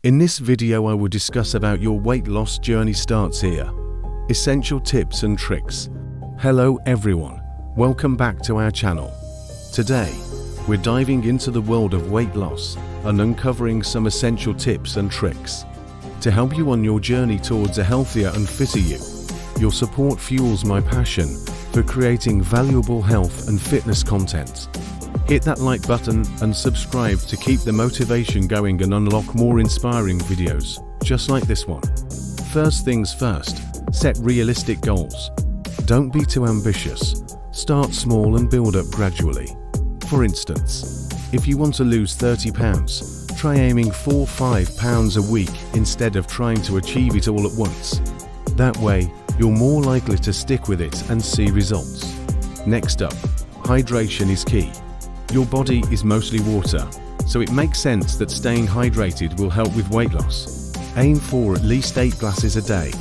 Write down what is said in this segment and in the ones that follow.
In this video I will discuss about your weight loss journey starts here. Essential tips and tricks. Hello everyone, welcome back to our channel. Today, we're diving into the world of weight loss and uncovering some essential tips and tricks to help you on your journey towards a healthier and fitter you. Your support fuels my passion for creating valuable health and fitness content. Hit that like button and subscribe to keep the motivation going and unlock more inspiring videos, just like this one. First things first, set realistic goals. Don't be too ambitious. Start small and build up gradually. For instance, if you want to lose 30 pounds, try aiming 4-5 pounds a week instead of trying to achieve it all at once. That way, you're more likely to stick with it and see results. Next up, hydration is key. Your body is mostly water, so it makes sense that staying hydrated will help with weight loss. Aim for at least 8 glasses a day,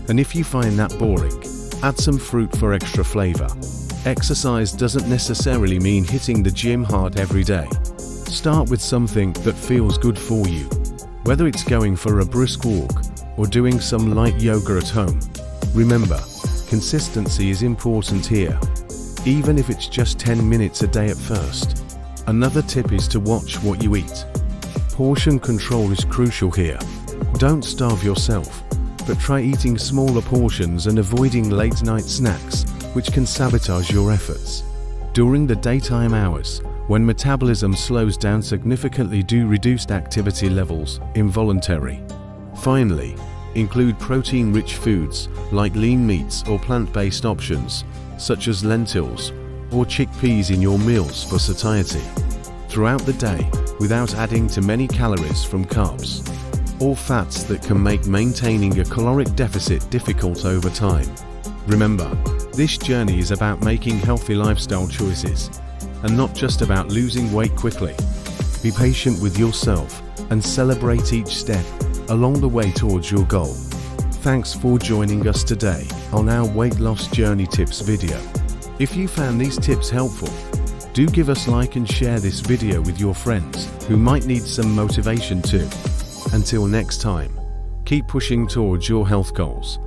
and if you find that boring, add some fruit for extra flavor. Exercise doesn't necessarily mean hitting the gym hard every day. Start with something that feels good for you, whether it's going for a brisk walk or doing some light yoga at home. Remember, consistency is important here, even if it's just 10 minutes a day at first. Another tip is to watch what you eat. Portion control is crucial here. Don't starve yourself, but try eating smaller portions and avoiding late-night snacks, which can sabotage your efforts. During the daytime hours, when metabolism slows down significantly due to reduced activity levels, involuntary. Finally, include protein-rich foods like lean meats or plant-based options, such as lentils or chickpeas in your meals for satiety throughout the day without adding too many calories from carbs or fats that can make maintaining a caloric deficit difficult over time. Remember, this journey is about making healthy lifestyle choices and not just about losing weight quickly. Be patient with yourself and celebrate each step along the way towards your goal. Thanks for joining us today on our weight loss journey tips video. If you found these tips helpful, do give us a like and share this video with your friends who might need some motivation too. Until next time, keep pushing towards your health goals